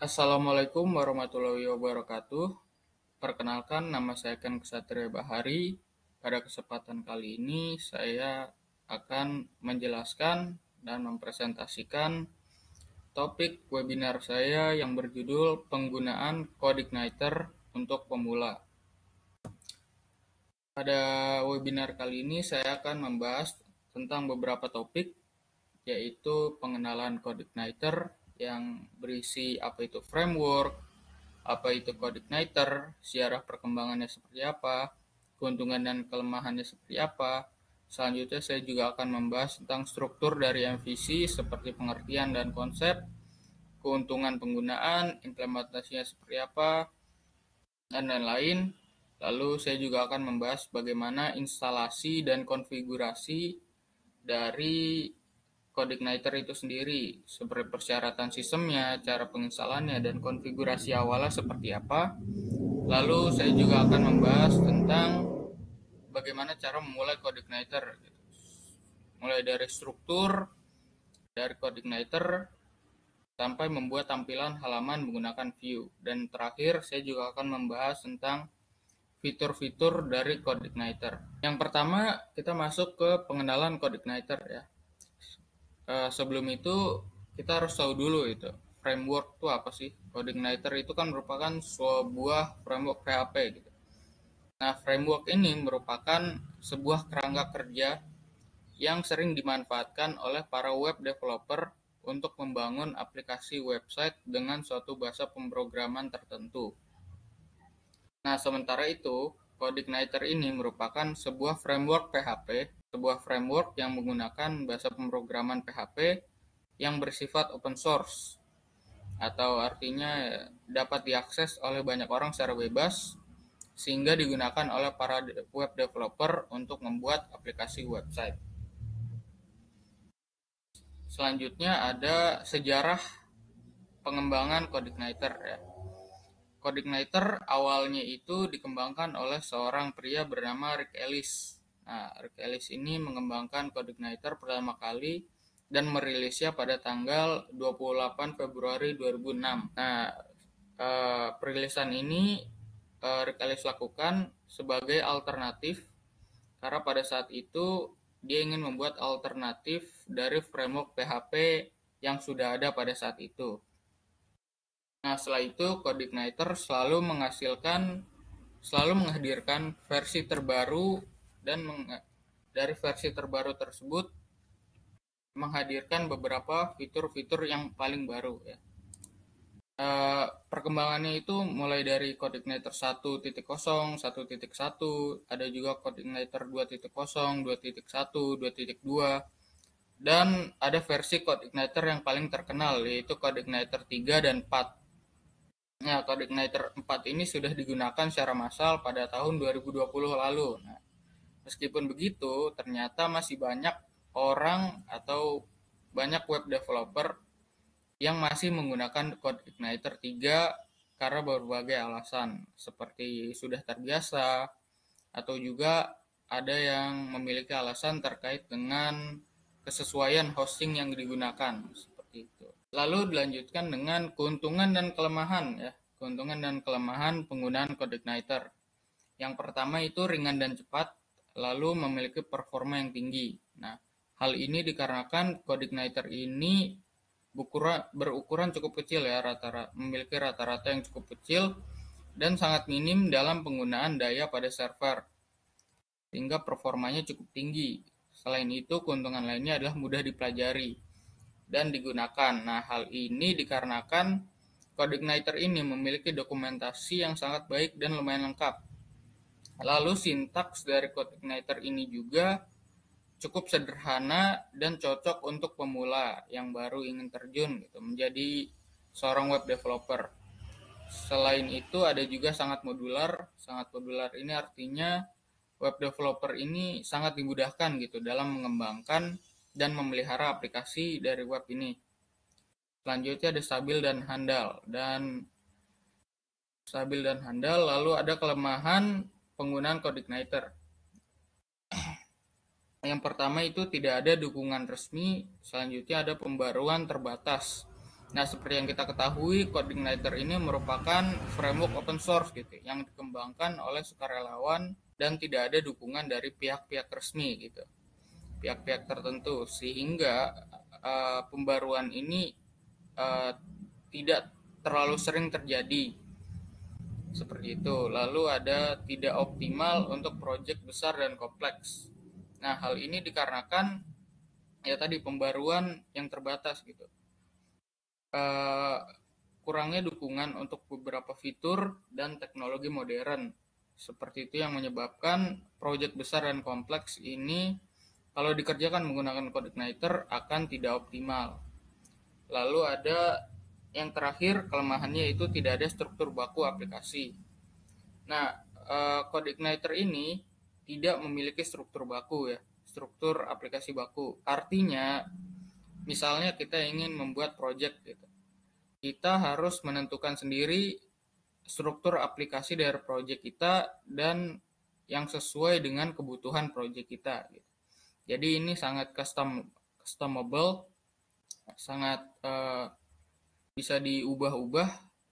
Assalamualaikum warahmatullahi wabarakatuh. Perkenalkan, nama saya Ken Ksatria Bahari. Pada kesempatan kali ini saya akan menjelaskan dan mempresentasikan topik webinar saya yang berjudul penggunaan CodeIgniter untuk pemula. Pada webinar kali ini saya akan membahas tentang beberapa topik, yaitu pengenalan CodeIgniter yang berisi apa itu framework, apa itu CodeIgniter, sejarah perkembangannya seperti apa, keuntungan dan kelemahannya seperti apa. Selanjutnya saya juga akan membahas tentang struktur dari MVC seperti pengertian dan konsep, keuntungan penggunaan, implementasinya seperti apa, dan lain-lain. Lalu saya juga akan membahas bagaimana instalasi dan konfigurasi dari CodeIgniter itu sendiri, seperti persyaratan sistemnya, cara penginstalannya, dan konfigurasi awalnya seperti apa. Lalu saya juga akan membahas tentang bagaimana cara memulai CodeIgniter, mulai dari struktur dari CodeIgniter sampai membuat tampilan halaman menggunakan view. Dan terakhir saya juga akan membahas tentang fitur-fitur dari CodeIgniter. Yang pertama kita masuk ke pengenalan CodeIgniter ya. Sebelum itu kita harus tahu dulu itu framework itu apa sih. CodeIgniter itu kan merupakan sebuah framework PHP gitu. Nah, framework ini merupakan sebuah kerangka kerja yang sering dimanfaatkan oleh para web developer untuk membangun aplikasi website dengan suatu bahasa pemrograman tertentu. Nah, sementara itu, CodeIgniter ini merupakan sebuah framework PHP, sebuah framework yang menggunakan bahasa pemrograman PHP yang bersifat open source, atau artinya dapat diakses oleh banyak orang secara bebas, sehingga digunakan oleh para web developer untuk membuat aplikasi website. Selanjutnya ada sejarah pengembangan CodeIgniter ya. CodeIgniter awalnya itu dikembangkan oleh seorang pria bernama Rick Ellis. Nah, Rick Ellis ini mengembangkan CodeIgniter pertama kali dan merilisnya pada tanggal 28 Februari 2006. Nah, perilisan ini Rick Ellis lakukan sebagai alternatif karena pada saat itu dia ingin membuat alternatif dari framework PHP yang sudah ada pada saat itu. Nah, setelah itu CodeIgniter selalu menghadirkan versi terbaru dan dari versi terbaru tersebut menghadirkan beberapa fitur-fitur yang paling baru ya. Perkembangannya itu mulai dari CodeIgniter 1.0, 1.1, ada juga CodeIgniter 2.0, 2.1, 2.2, dan ada versi CodeIgniter yang paling terkenal yaitu CodeIgniter 3 dan 4. Nah, CodeIgniter 4 ini sudah digunakan secara massal pada tahun 2020 lalu. Nah, meskipun begitu, ternyata masih banyak orang atau banyak web developer yang masih menggunakan CodeIgniter 3 karena berbagai alasan, seperti sudah terbiasa, atau juga ada yang memiliki alasan terkait dengan kesesuaian hosting yang digunakan, seperti itu. Lalu dilanjutkan dengan keuntungan dan kelemahan ya. Keuntungan dan kelemahan penggunaan CodeIgniter. Yang pertama itu ringan dan cepat, lalu memiliki performa yang tinggi. Nah, hal ini dikarenakan CodeIgniter ini berukuran cukup kecil ya, memiliki rata-rata yang cukup kecil dan sangat minim dalam penggunaan daya pada server, sehingga performanya cukup tinggi. Selain itu, keuntungan lainnya adalah mudah dipelajari dan digunakan. Nah, hal ini dikarenakan CodeIgniter ini memiliki dokumentasi yang sangat baik dan lumayan lengkap. Lalu sintaks dari CodeIgniter ini juga cukup sederhana dan cocok untuk pemula yang baru ingin terjun gitu menjadi seorang web developer. Selain itu ada juga sangat modular. Sangat modular ini artinya web developer ini sangat dimudahkan gitu dalam mengembangkan dan memelihara aplikasi dari web ini. Selanjutnya ada stabil dan handal. Lalu ada kelemahan penggunaan CodeIgniter. Yang pertama itu tidak ada dukungan resmi. Selanjutnya ada pembaruan terbatas. Nah, seperti yang kita ketahui, CodeIgniter ini merupakan framework open source gitu, yang dikembangkan oleh sukarelawan dan tidak ada dukungan dari pihak-pihak resmi gitu, pihak-pihak tertentu, sehingga pembaruan ini tidak terlalu sering terjadi seperti itu. Lalu ada tidak optimal untuk proyek besar dan kompleks. Nah, hal ini dikarenakan ya tadi pembaruan yang terbatas gitu. Kurangnya dukungan untuk beberapa fitur dan teknologi modern. Seperti itu yang menyebabkan proyek besar dan kompleks ini kalau dikerjakan menggunakan CodeIgniter akan tidak optimal. Lalu ada yang terakhir, kelemahannya itu tidak ada struktur baku aplikasi. Nah, CodeIgniter ini tidak memiliki struktur baku ya, struktur aplikasi baku. Artinya, misalnya kita ingin membuat project gitu, kita harus menentukan sendiri struktur aplikasi dari project kita dan yang sesuai dengan kebutuhan project kita gitu. Jadi ini sangat customable, sangat bisa diubah-ubah,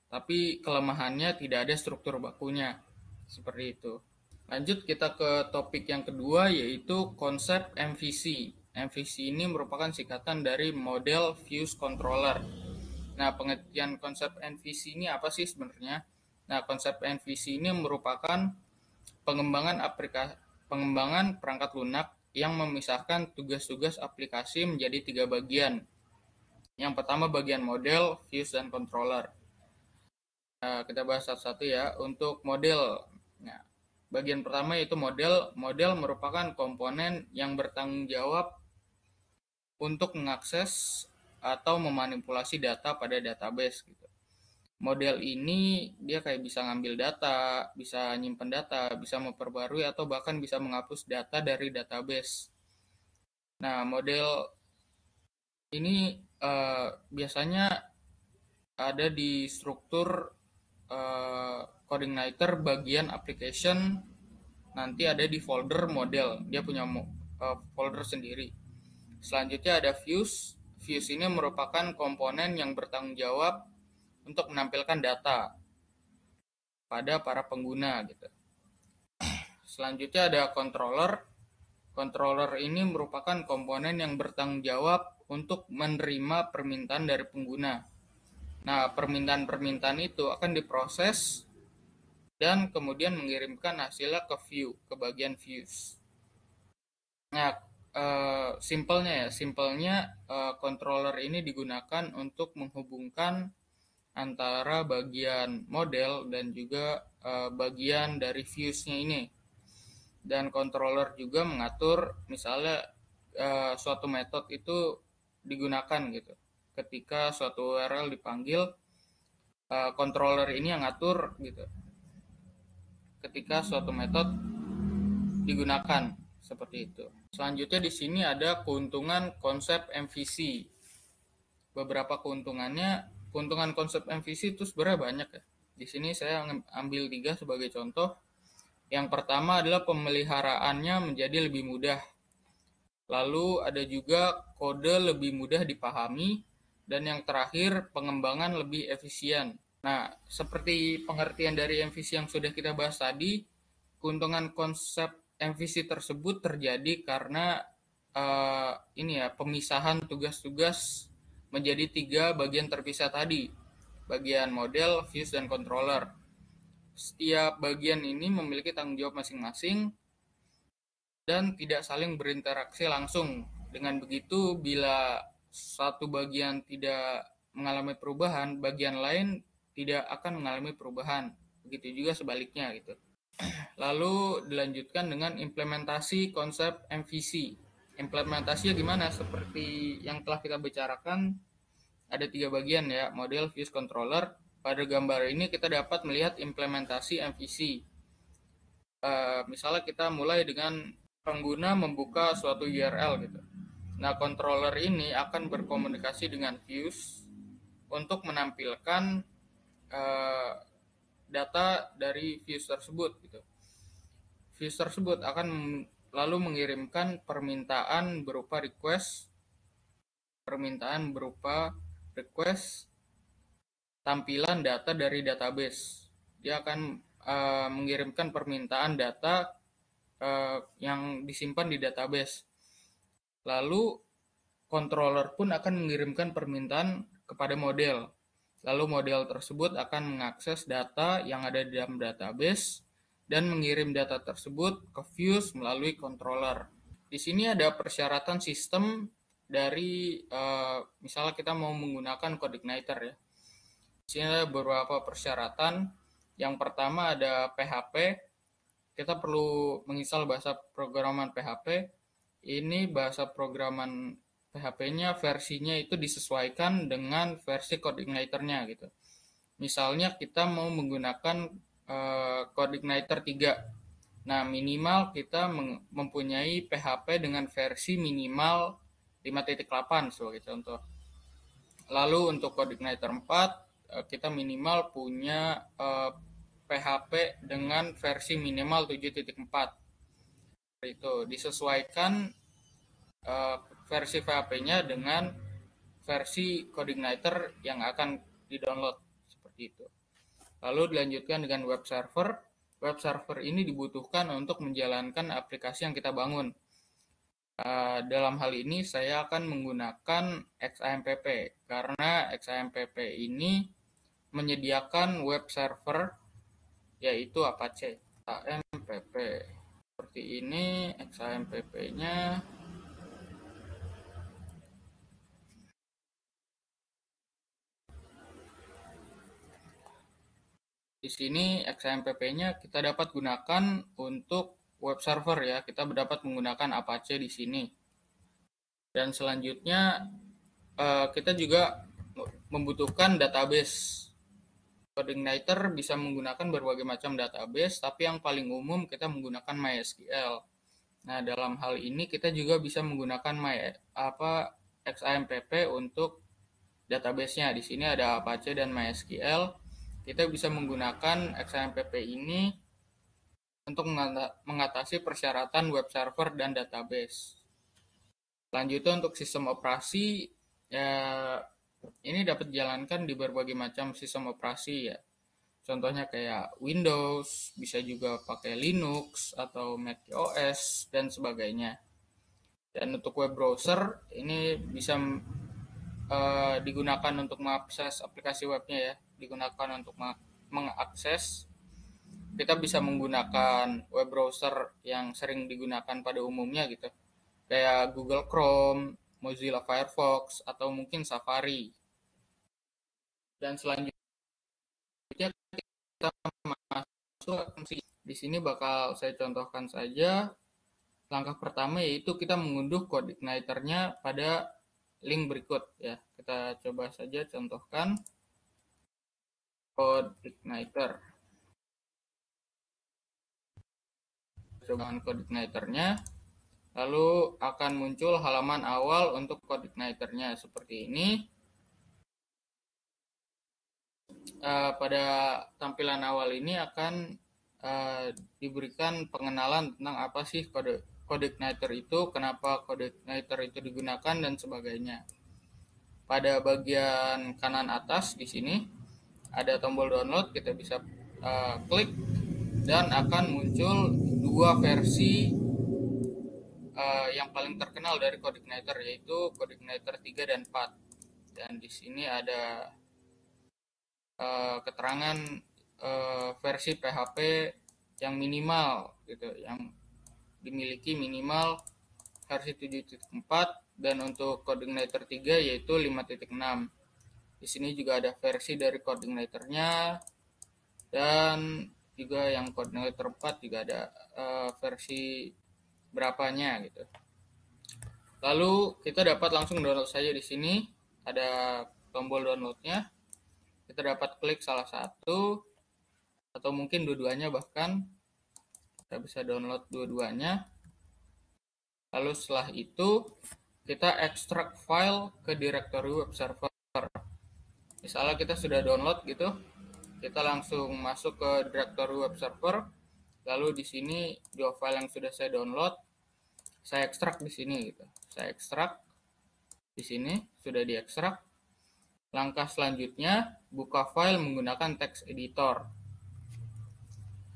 tapi kelemahannya tidak ada struktur bakunya. Seperti itu. Lanjut kita ke topik yang kedua, yaitu konsep MVC. MVC ini merupakan singkatan dari Model Views Controller. Nah, pengertian konsep MVC ini apa sih sebenarnya? Nah, konsep MVC ini merupakan pengembangan perangkat lunak yang memisahkan tugas-tugas aplikasi menjadi 3 bagian. Yang pertama bagian model, views, dan controller. Nah, kita bahas satu-satu ya. Untuk model, nah, bagian pertama yaitu model. Model merupakan komponen yang bertanggung jawab untuk mengakses atau memanipulasi data pada database gitu. Model ini dia kayak bisa ngambil data, bisa nyimpen data, bisa memperbarui atau bahkan bisa menghapus data dari database. Nah, model ini biasanya ada di struktur CodeIgniter bagian application, nanti ada di folder model, dia punya folder sendiri. Selanjutnya ada views. Views ini merupakan komponen yang bertanggung jawab untuk menampilkan data pada para pengguna gitu. Selanjutnya ada controller. Controller ini merupakan komponen yang bertanggung jawab untuk menerima permintaan dari pengguna. Nah, permintaan-permintaan itu akan diproses dan kemudian mengirimkan hasilnya ke view, ke bagian views. Nah, simpelnya controller ini digunakan untuk menghubungkan antara bagian model dan juga bagian dari views-nya ini. Dan controller juga mengatur misalnya suatu metode itu digunakan gitu. Ketika suatu URL dipanggil, controller ini yang ngatur gitu. Ketika suatu metode digunakan seperti itu. Selanjutnya di sini ada keuntungan konsep MVC. Beberapa keuntungan konsep MVC itu sebenarnya banyak ya. Di sini saya ambil 3 sebagai contoh. Yang pertama adalah pemeliharaannya menjadi lebih mudah. Lalu ada juga kode lebih mudah dipahami. Dan yang terakhir, pengembangan lebih efisien. Nah, seperti pengertian dari MVC yang sudah kita bahas tadi, keuntungan konsep MVC tersebut terjadi karena pemisahan tugas-tugas menjadi 3 bagian terpisah tadi. Bagian model, views, dan controller. Setiap bagian ini memiliki tanggung jawab masing-masing dan tidak saling berinteraksi langsung. Dengan begitu, bila satu bagian tidak mengalami perubahan, bagian lain tidak akan mengalami perubahan. Begitu juga sebaliknya gitu. Lalu dilanjutkan dengan implementasi konsep MVC. Implementasinya gimana? Seperti yang telah kita bicarakan, ada 3 bagian ya, model, views, controller. Pada gambar ini kita dapat melihat implementasi MVC. Misalnya kita mulai dengan pengguna membuka suatu URL gitu. Nah, controller ini akan berkomunikasi dengan views untuk menampilkan data dari views tersebut gitu. Views tersebut akan lalu mengirimkan permintaan berupa request, permintaan berupa request tampilan data dari database. Dia akan mengirimkan permintaan data yang disimpan di database. Lalu controller pun akan mengirimkan permintaan kepada model. Lalu model tersebut akan mengakses data yang ada di dalam database dan mengirim data tersebut ke Fuse melalui controller. Di sini ada persyaratan sistem dari misalnya kita mau menggunakan CodeIgniter ya. Di sini ada beberapa persyaratan. Yang pertama ada PHP. Kita perlu menginstal bahasa programan PHP. Ini bahasa programan PHP-nya versinya itu disesuaikan dengan versi CodeIgniter-nya gitu. Misalnya kita mau menggunakan CodeIgniter 3. Nah, minimal kita mempunyai PHP dengan versi minimal 5.8 sebagai contoh. Lalu untuk CodeIgniter 4 kita minimal punya PHP dengan versi minimal 7.4. Itu disesuaikan versi PHP-nya dengan versi CodeIgniter yang akan di-download seperti itu. Lalu dilanjutkan dengan web server. Web server ini dibutuhkan untuk menjalankan aplikasi yang kita bangun. Dalam hal ini saya akan menggunakan XAMPP karena XAMPP ini menyediakan web server yaitu Apache. XAMPP seperti ini XAMPP-nya. Di sini XAMPP-nya kita dapat gunakan untuk web server ya. Kita dapat menggunakan Apache di sini. Dan selanjutnya kita juga membutuhkan database. CodeIgniter bisa menggunakan berbagai macam database, tapi yang paling umum kita menggunakan MySQL. Nah, dalam hal ini kita juga bisa menggunakan XAMPP untuk database-nya. Di sini ada Apache dan MySQL. Kita bisa menggunakan XAMPP ini untuk mengatasi persyaratan web server dan database. Selanjutnya untuk sistem operasi, ya, ini dapat dijalankan di berbagai macam sistem operasi ya. Contohnya kayak Windows, bisa juga pakai Linux atau macOS dan sebagainya. Dan untuk web browser ini bisa digunakan untuk mengakses aplikasi webnya ya, digunakan untuk mengakses. Kita bisa menggunakan web browser yang sering digunakan pada umumnya gitu, kayak Google Chrome, Mozilla Firefox, atau mungkin Safari. Dan selanjutnya kita masuk di sini bakal saya contohkan saja. Langkah pertama yaitu kita mengunduh CodeIgniter-nya pada link berikut ya. Kita coba saja contohkan CodeIgniter. Coba CodeIgniter-nya, lalu akan muncul halaman awal untuk CodeIgniter-nya seperti ini. Pada tampilan awal ini akan diberikan pengenalan tentang apa sih CodeIgniter itu, kenapa CodeIgniter itu digunakan dan sebagainya. Pada bagian kanan atas di sini ada tombol download, kita bisa klik dan akan muncul dua versi yang paling terkenal dari CodeIgniter, yaitu CodeIgniter 3 dan 4. Dan di sini ada keterangan versi PHP yang minimal gitu, yang dimiliki minimal versi 7.4, dan untuk CodeIgniter 3 yaitu 5.6. Di sini juga ada versi dari CodeIgniter-nya, dan juga yang CodeIgniter 4 juga ada versi berapanya gitu. Lalu kita dapat langsung download saja. Di sini ada tombol downloadnya. Kita dapat klik salah satu atau mungkin dua-duanya, bahkan kita bisa download dua-duanya. Lalu setelah itu kita ekstrak file ke directory web server. Misalnya kita sudah download gitu, kita langsung masuk ke directory web server. Lalu di sini dua file yang sudah saya download, saya ekstrak di sini gitu. Saya ekstrak di sini, sudah diekstrak. Langkah selanjutnya, buka file menggunakan text editor.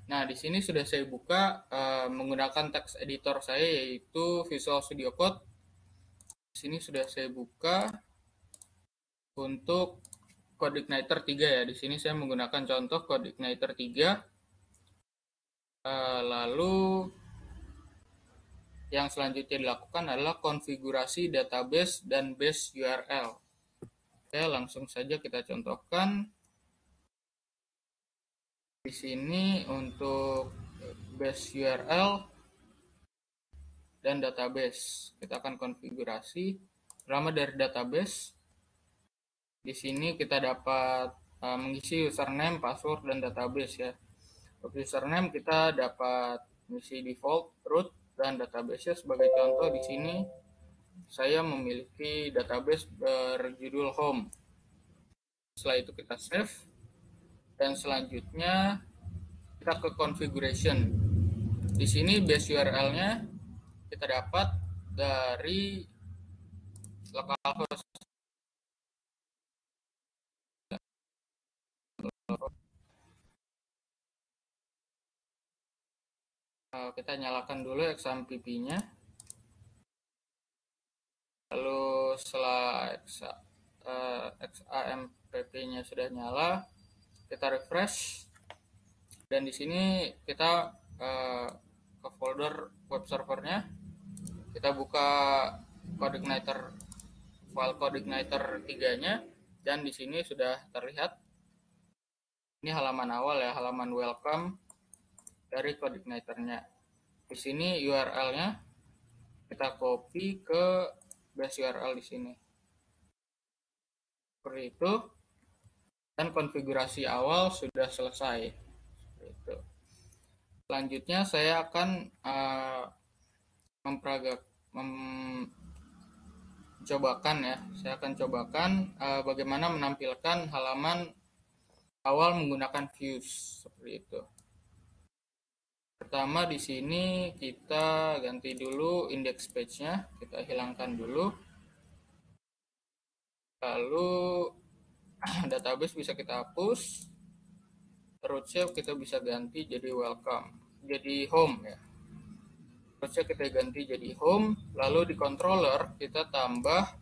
Nah, di sini sudah saya buka menggunakan text editor saya, yaitu Visual Studio Code. Di sini sudah saya buka untuk CodeIgniter 3 ya. Di sini saya menggunakan contoh CodeIgniter 3. Lalu yang selanjutnya dilakukan adalah konfigurasi database dan base URL. Oke, langsung saja kita contohkan. Di sini untuk base URL dan database, kita akan konfigurasi. Pertama dari database, di sini kita dapat mengisi username, password, dan database ya. Untuk username kita dapat mengisi default, root, dan database-nya. Sebagai contoh di sini saya memiliki database berjudul home. Setelah itu kita save, dan selanjutnya kita ke configuration. Di sini base URL-nya kita dapat dari localhost. Kita nyalakan dulu XAMPP-nya. Lalu setelah XAMPP-nya sudah nyala, kita refresh. Dan di sini kita ke folder web servernya. Kita buka CodeIgniter, file CodeIgniter 3-nya, dan di sini sudah terlihat ini halaman awal ya, halaman welcome dari CodeIgniter-nya. Di sini URL-nya kita copy ke base URL di sini. Seperti itu. Dan konfigurasi awal sudah selesai. Seperti itu. Selanjutnya saya akan cobakan ya. Saya akan cobakan bagaimana menampilkan halaman awal menggunakan views seperti itu. Pertama di sini kita ganti dulu index page-nya, kita hilangkan dulu. Lalu database bisa kita hapus. Root-nya kita bisa ganti jadi welcome, jadi home ya. Root-nya kita ganti jadi home. Lalu di controller kita tambah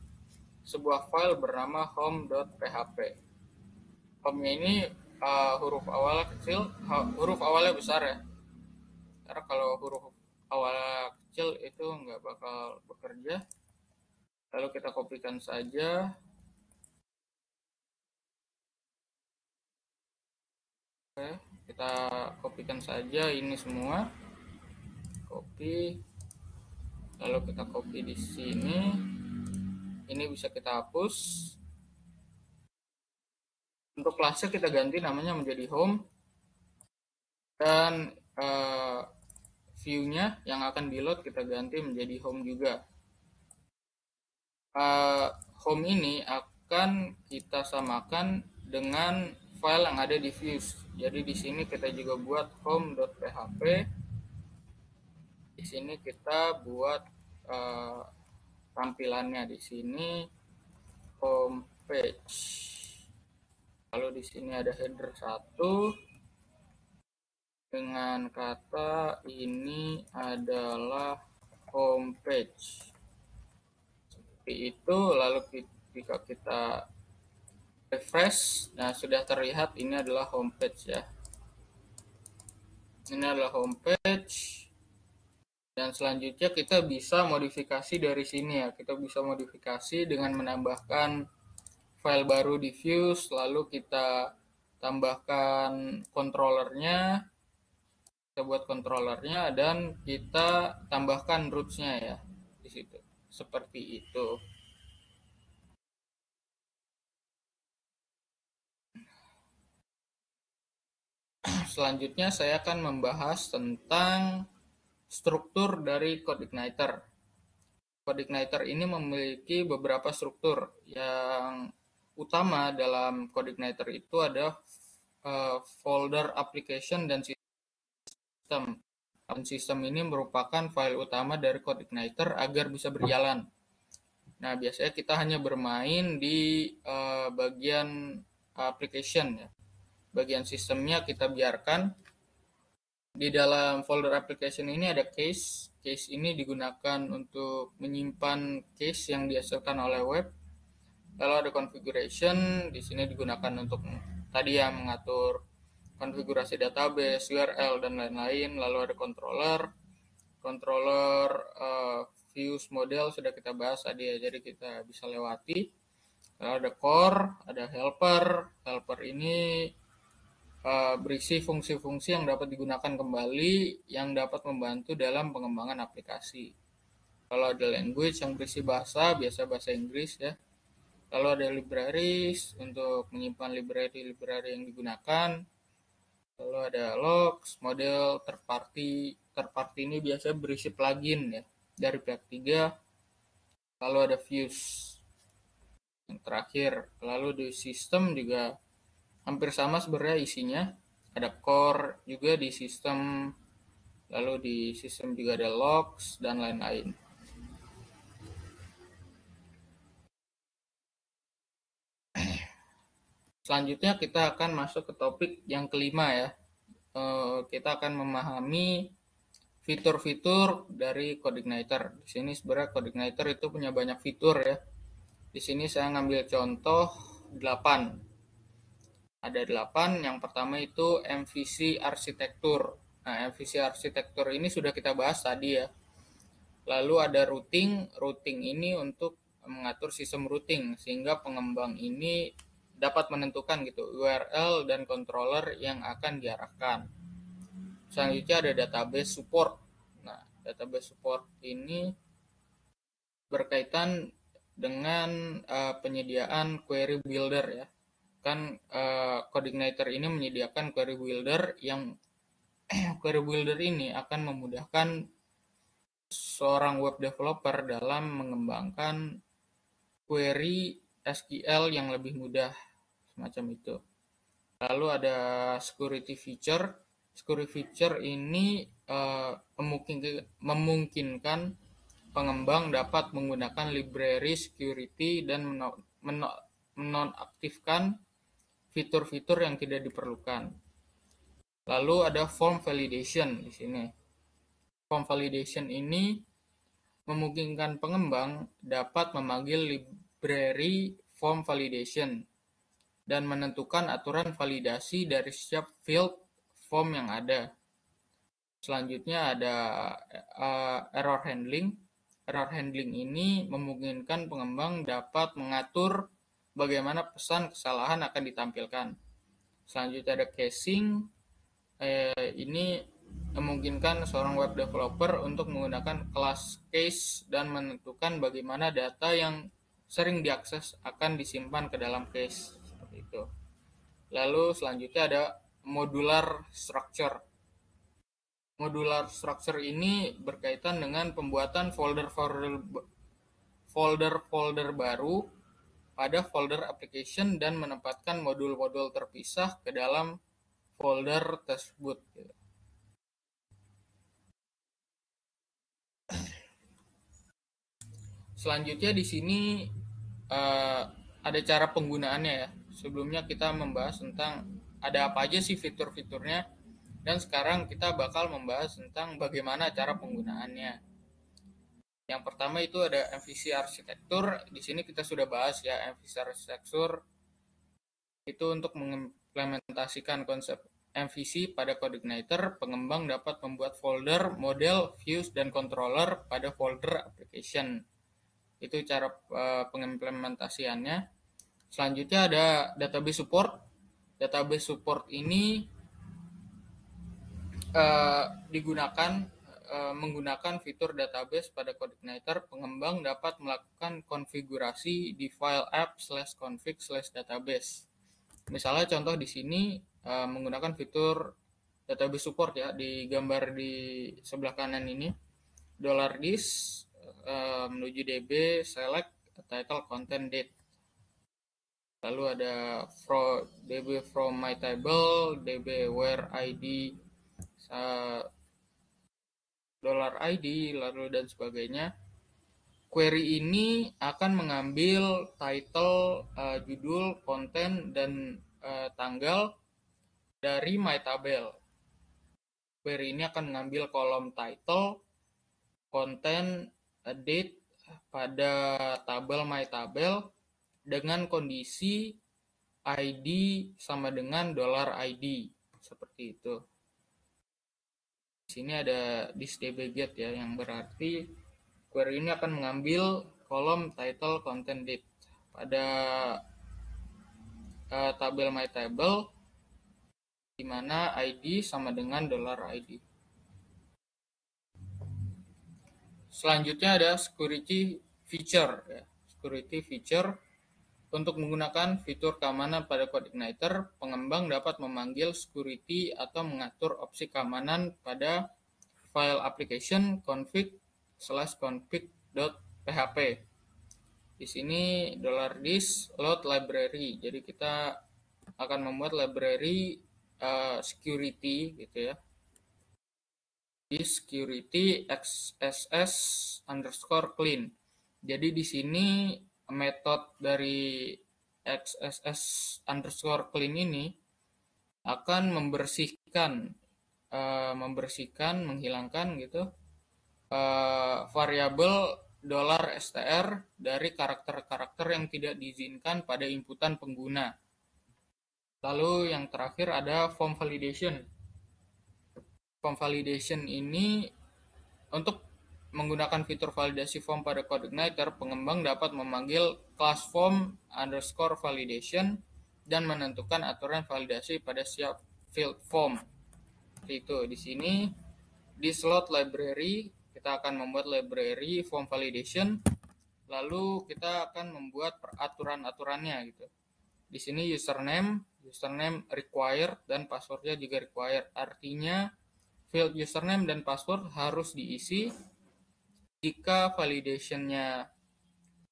sebuah file bernama home.php. Home-nya ini huruf awalnya kecil, huruf awalnya besar ya. Karena kalau huruf awalnya kecil itu nggak bakal bekerja. Lalu kita kopikan saja. Oke, kita kopikan saja ini semua. Copy. Lalu kita copy di sini. Ini bisa kita hapus. Untuk kelasnya kita ganti namanya menjadi home. Dan view-nya yang akan di-load kita ganti menjadi home juga. Home ini akan kita samakan dengan file yang ada di views. Jadi di sini kita juga buat home.php. Di sini kita buat tampilannya di sini home page. Lalu di sini ada header 1 dengan kata ini adalah home page. Seperti itu. Lalu ketika kita refresh, nah sudah terlihat ini adalah home page ya. Ini adalah home page. Dan selanjutnya kita bisa modifikasi dari sini ya. Kita bisa modifikasi dengan menambahkan file baru di views, lalu kita tambahkan controllernya. Kita buat controllernya dan kita tambahkan roots-nya ya di situ. Seperti itu. Selanjutnya saya akan membahas tentang struktur dari CodeIgniter. CodeIgniter ini memiliki beberapa struktur. Yang utama dalam CodeIgniter itu ada folder application dan sistem. Sistem ini merupakan file utama dari CodeIgniter agar bisa berjalan. Nah, biasanya kita hanya bermain di bagian application ya. Bagian sistemnya kita biarkan. Di dalam folder application ini ada case. Case ini digunakan untuk menyimpan case yang dihasilkan oleh web. Lalu ada configuration, di sini digunakan untuk tadi yang mengatur konfigurasi database, URL dan lain-lain. Lalu ada controller. Controller views model sudah kita bahas tadi ya, jadi kita bisa lewati. Lalu ada core, ada helper. Helper ini berisi fungsi-fungsi yang dapat digunakan kembali yang dapat membantu dalam pengembangan aplikasi. Kalau ada language yang berisi bahasa, biasa bahasa Inggris ya. Lalu ada libraries untuk menyimpan library yang digunakan. Lalu ada logs, model third party. Third party ini biasanya berisi plugin ya dari pihak 3. Lalu ada views yang terakhir. Lalu di sistem juga hampir sama sebenarnya isinya. Ada core juga di sistem. Lalu di sistem juga ada logs dan lain-lain. Selanjutnya kita akan masuk ke topik yang kelima ya. Kita akan memahami fitur-fitur dari CodeIgniter. Di sini sebenarnya CodeIgniter itu punya banyak fitur ya. Di sini saya ngambil contoh 8. Ada 8. Yang pertama itu MVC arsitektur. Nah, MVC arsitektur ini sudah kita bahas tadi ya. Lalu ada routing. Routing ini untuk mengatur sistem routing sehingga pengembang ini dapat menentukan gitu URL dan controller yang akan diarahkan. Selanjutnya ada database support. Nah, database support ini berkaitan dengan penyediaan query builder ya. Kan CodeIgniter ini menyediakan query builder yang query builder ini akan memudahkan seorang web developer dalam mengembangkan query SQL yang lebih mudah semacam itu. Lalu ada security feature. Security feature ini memungkinkan pengembang dapat menggunakan library security dan menonaktifkan fitur-fitur yang tidak diperlukan. Lalu ada form validation di sini. Form validation ini memungkinkan pengembang dapat memanggil library form validation dan menentukan aturan validasi dari setiap field form yang ada. Selanjutnya ada error handling. Error handling ini memungkinkan pengembang dapat mengatur bagaimana pesan kesalahan akan ditampilkan. Selanjutnya ada caching. Ini memungkinkan seorang web developer untuk menggunakan kelas cache dan menentukan bagaimana data yang sering diakses akan disimpan ke dalam cache seperti itu. Lalu selanjutnya ada modular structure. Modular structure ini berkaitan dengan pembuatan folder-folder baru pada folder application dan menempatkan modul-modul terpisah ke dalam folder tersebut. Selanjutnya di sini ada cara penggunaannya ya. Sebelumnya kita membahas tentang ada apa aja sih fitur-fiturnya, dan sekarang kita bakal membahas tentang bagaimana cara penggunaannya. Yang pertama itu ada MVC arsitektur. Di sini kita sudah bahas ya, MVC arsitektur itu untuk mengimplementasikan konsep MVC pada CodeIgniter. Pengembang dapat membuat folder, model, views, dan controller pada folder application. Itu cara pengimplementasiannya. Selanjutnya ada database support. Database support ini menggunakan fitur database pada CodeIgniter. Pengembang dapat melakukan konfigurasi di file app/config/database. Misalnya contoh di sini menggunakan fitur database support ya, di gambar di sebelah kanan ini. $this menuju DB select title content date. Lalu ada DB from my table, DB where ID, $ID, lalu dan sebagainya. query ini akan mengambil title, judul, konten, dan tanggal dari MyTabel. Query ini akan mengambil kolom title, konten, date pada tabel MyTabel dengan kondisi ID sama dengan $ID, seperti itu. Di sini ada thisDBGet ya, yang berarti query ini akan mengambil kolom title, content, date pada tabel MyTabel, di mana ID sama dengan $ID. Selanjutnya ada security feature. Ya. Security feature, untuk menggunakan fitur keamanan pada CodeIgniter, pengembang dapat memanggil security atau mengatur opsi keamanan pada file application config/config.php. Di sini $this load library. Jadi kita akan membuat library security gitu ya. Di security xss_clean. Jadi di sini metode dari xss_clean ini akan menghilangkan gitu variabel $str dari karakter-karakter yang tidak diizinkan pada inputan pengguna. Lalu yang terakhir ada form validation. Form validation ini untuk menggunakan fitur validasi form pada CodeIgniter, pengembang dapat memanggil class form_validation dan menentukan aturan validasi pada setiap field form. Itu di sini di slot library kita akan membuat library form validation, lalu kita akan membuat peraturan-aturannya gitu. Di sini username required dan passwordnya juga required. Artinya field username dan password harus diisi. Jika validationnya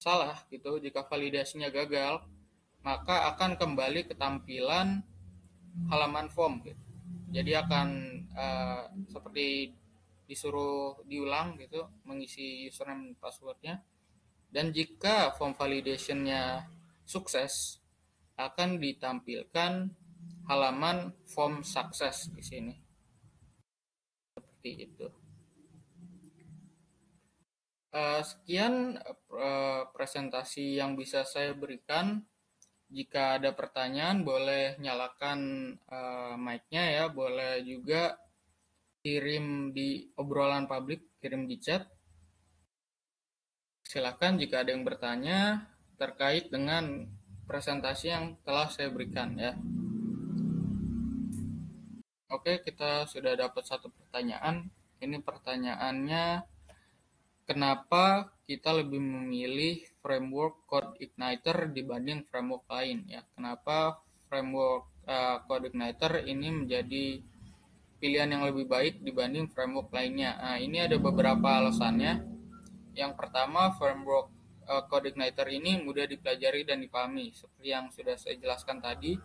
salah gitu, jika validasinya gagal, maka akan kembali ke tampilan halaman form gitu. Jadi akan seperti disuruh diulang gitu, mengisi username dan passwordnya. Dan jika form validationnya sukses, akan ditampilkan halaman form success di sini. Seperti itu. Sekian presentasi yang bisa saya berikan. Jika ada pertanyaan, boleh nyalakan mic-nya ya, boleh juga kirim di obrolan publik, kirim di chat. Silakan jika ada yang bertanya terkait dengan presentasi yang telah saya berikan ya. Oke, kita sudah dapat satu pertanyaan. Ini pertanyaannya, kenapa kita lebih memilih framework CodeIgniter dibanding framework lain ya? Kenapa framework CodeIgniter ini menjadi pilihan yang lebih baik dibanding framework lainnya? Nah, ini ada beberapa alasannya. Yang pertama, framework CodeIgniter ini mudah dipelajari dan dipahami. Seperti yang sudah saya jelaskan tadi,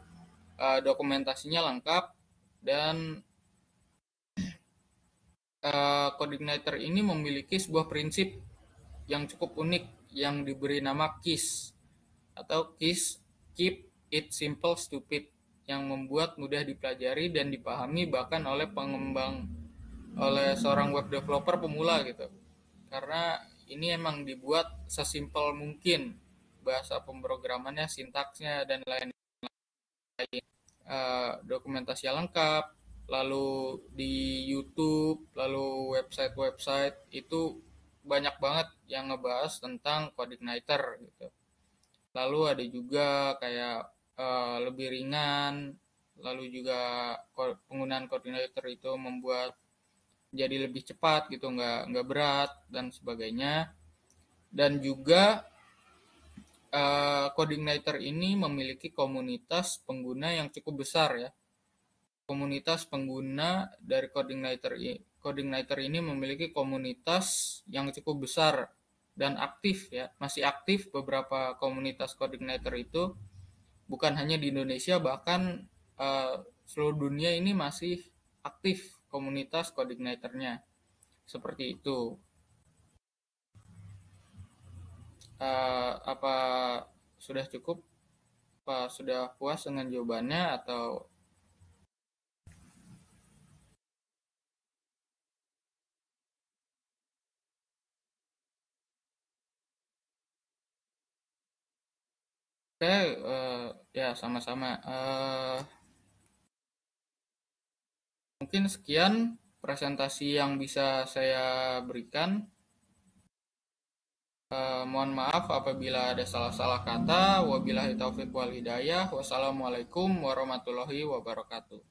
dokumentasinya lengkap, dan CodeIgniter ini memiliki sebuah prinsip yang cukup unik yang diberi nama KISS atau KISS, Keep It Simple Stupid, yang membuat mudah dipelajari dan dipahami bahkan oleh seorang web developer pemula gitu. Karena ini emang dibuat sesimpel mungkin, bahasa pemrogramannya, sintaksnya, dan lain-lain. Dokumentasi lengkap, lalu di YouTube, lalu website itu banyak banget yang ngebahas tentang CodeIgniter gitu. Lalu ada juga kayak lebih ringan, lalu juga penggunaan CodeIgniter itu membuat jadi lebih cepat gitu, nggak berat dan sebagainya. Dan juga CodeIgniter ini memiliki komunitas pengguna yang cukup besar ya. Komunitas pengguna dari CodeIgniter ini memiliki komunitas yang cukup besar dan aktif ya. Masih aktif beberapa komunitas CodeIgniter itu, bukan hanya di Indonesia, bahkan seluruh dunia ini masih aktif komunitas CodeIgniter-nya. Seperti itu. Apa sudah cukup? Apa sudah puas dengan jawabannya atau oke? Ya sama-sama. Mungkin sekian presentasi yang bisa saya berikan. Mohon maaf apabila ada salah-salah kata. Wabillahi taufiq wal hidayah. Wassalamualaikum warahmatullahi wabarakatuh.